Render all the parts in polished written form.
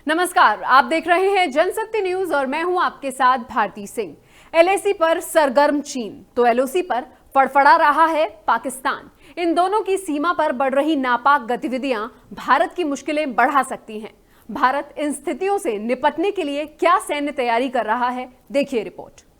नमस्कार, आप देख रहे हैं जनशक्ति न्यूज और मैं हूं आपके साथ भारती सिंह। एलएसी पर सरगर्म चीन तो एलओसी पर फड़फड़ा रहा है पाकिस्तान। इन दोनों की सीमा पर बढ़ रही नापाक गतिविधियां भारत की मुश्किलें बढ़ा सकती हैं। भारत इन स्थितियों से निपटने के लिए क्या सैन्य तैयारी कर रहा है, देखिए रिपोर्ट।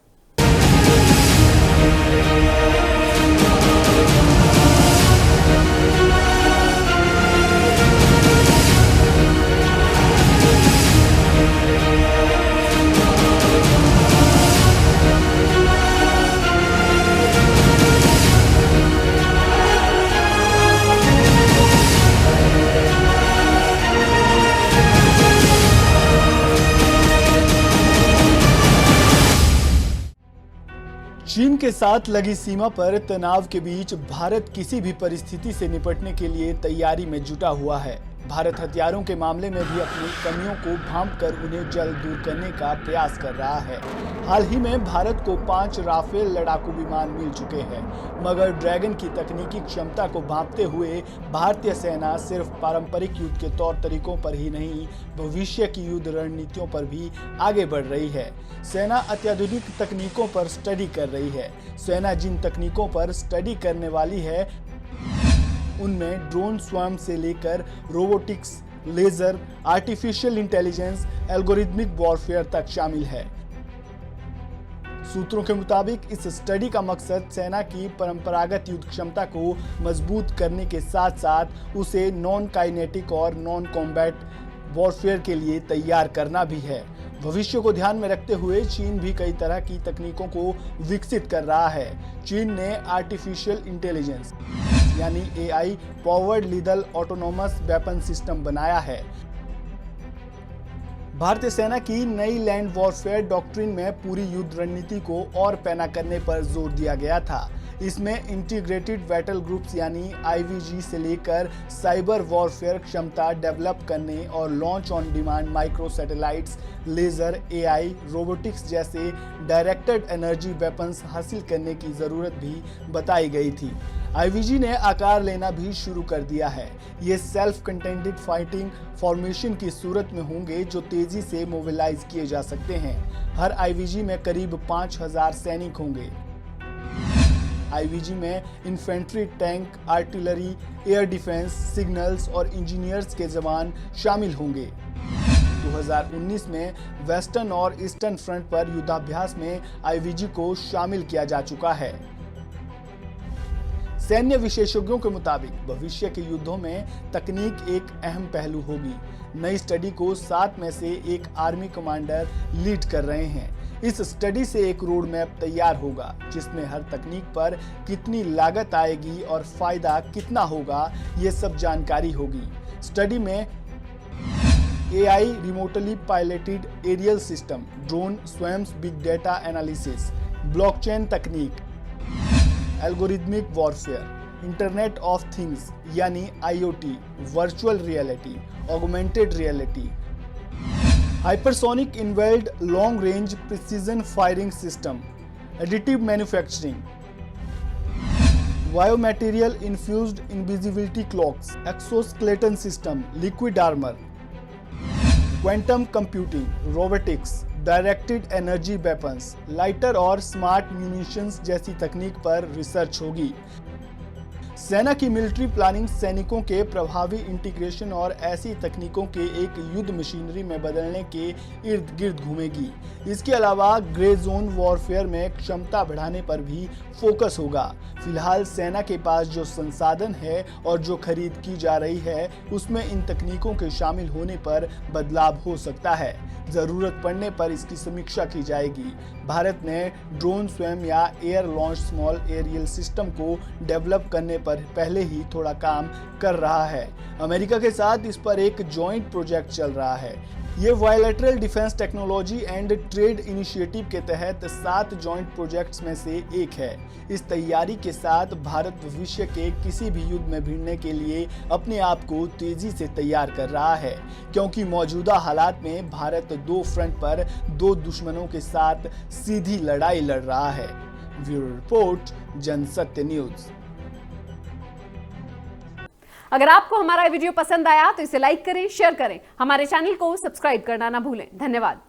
चीन के साथ लगी सीमा पर तनाव के बीच भारत किसी भी परिस्थिति से निपटने के लिए तैयारी में जुटा हुआ है। भारत हथियारों के मामले में भी अपनी कमियों को भांपकर उन्हें जल्द दूर करने का प्रयास कर रहा है। हाल ही में भारत को 5 राफेल लड़ाकू विमान मिल चुके हैं, मगर ड्रैगन की तकनीकी क्षमता को भांपते हुए भारतीय सेना सिर्फ पारंपरिक युद्ध के तौर तरीकों पर ही नहीं, भविष्य की युद्ध रणनीतियों पर भी आगे बढ़ रही है। सेना अत्याधुनिक तकनीकों पर स्टडी कर रही है। सेना जिन तकनीकों पर स्टडी करने वाली है उनमें ड्रोन स्वयं से लेकर robotics, laser, artificial intelligence, algorithmic warfare तक शामिल है। सूत्रों के मुताबिक इस स्टडी का मकसद सेना की परंपरागत युद्ध क्षमता को मजबूत करने के साथ साथ उसे नॉन काइनेटिक और नॉन कॉम्बैट वॉरफेयर के लिए तैयार करना भी है। भविष्य को ध्यान में रखते हुए चीन भी कई तरह की तकनीकों को विकसित कर रहा है। चीन ने आर्टिफिशियल इंटेलिजेंस यानी AI powered lethal autonomous weapon system बनाया है। भारतीय सेना की नई लैंड वॉरफेयर डॉक्ट्रिन में पूरी युद्ध रणनीति को और पैना करने पर जोर दिया गया था। इसमें इंटीग्रेटेड बैटल ग्रुप्स यानी आईवीजी से लेकर साइबर वॉरफेयर क्षमता डेवलप करने और launch on demand micro satellites, laser, AI, robotics जैसे डायरेक्टेड एनर्जी वेपन्स हासिल करने की जरूरत भी बताई गई थी। आईवीजी ने आकार लेना भी शुरू कर दिया है। ये सेल्फ कंटेंटेड फाइटिंग फॉर्मेशन की सूरत में होंगे जो तेजी से मोबिलाइज किए जा सकते हैं। हर आईवीजी में करीब 5000 सैनिक होंगे। आईवीजी में infantry, tank, artillery, air defence, signals और इंजीनियर्स के जवान शामिल होंगे। 2019 में वेस्टर्न और ईस्टर्न फ्रंट पर युद्धाभ्यास में आईवीजी को शामिल किया जा चुका है। सैन्य विशेषज्ञों के मुताबिक भविष्य के युद्धों में तकनीक एक अहम पहलू होगी। नई स्टडी को 7 में से एक आर्मी कमांडर लीड कर रहे हैं। इस स्टडी से एक रोड मैप तैयार होगा जिसमें हर तकनीक पर कितनी लागत आएगी और फायदा कितना होगा, ये सब जानकारी होगी। स्टडी में AI remotely piloted aerial system, drone स्वयं बिग डेटा एनालिसिस, ब्लॉकचेन तकनीक, algorithmic warfare, internet of things यानी IOT, virtual reality, augmented reality, hypersonic enabled long range precision firing system, additive manufacturing, biomaterial infused invisibility cloaks, exoskeleton system, liquid armour, quantum computing, robotics, directed energy weapons, lighter और smart munitions जैसी तकनीक पर research होगी। सेना की military planning सैनिकों के प्रभावी इंटीग्रेशन और ऐसी तकनीकों के एक युद्ध मशीनरी में बदलने के इर्द गिर्द घूमेगी। इसके अलावा ग्रे जोन वॉरफेयर में क्षमता बढ़ाने पर भी फोकस होगा। फिलहाल सेना के पास जो संसाधन है और जो खरीद की जा रही है उसमें इन तकनीकों के शामिल होने पर बदलाव हो सकता है। जरूरत पड़ने पर इसकी समीक्षा की जाएगी। भारत ने ड्रोन स्वयं या air launch small aerial system को डेवलप करने पर पहले ही थोड़ा काम कर रहा है। अमेरिका के साथ इस पर एक जॉइंट प्रोजेक्ट चल रहा है। ये bilateral defence technology and trade initiative के तहत 7 जॉइंट प्रोजेक्ट्स में से एक है। इस तैयारी के साथ भारत भविष्य के किसी भी युद्ध में भिड़ने के लिए अपने आप को तेजी से तैयार कर रहा है, क्योंकि मौजूदा हालात में भारत 2 फ्रंट पर 2 दुश्मनों के साथ सीधी लड़ाई लड़ रहा है। Bureau report, Jansatya news. अगर आपको हमारा वीडियो पसंद आया तो इसे लाइक करें, शेयर करें, हमारे चैनल को सब्सक्राइब करना ना भूलें। धन्यवाद।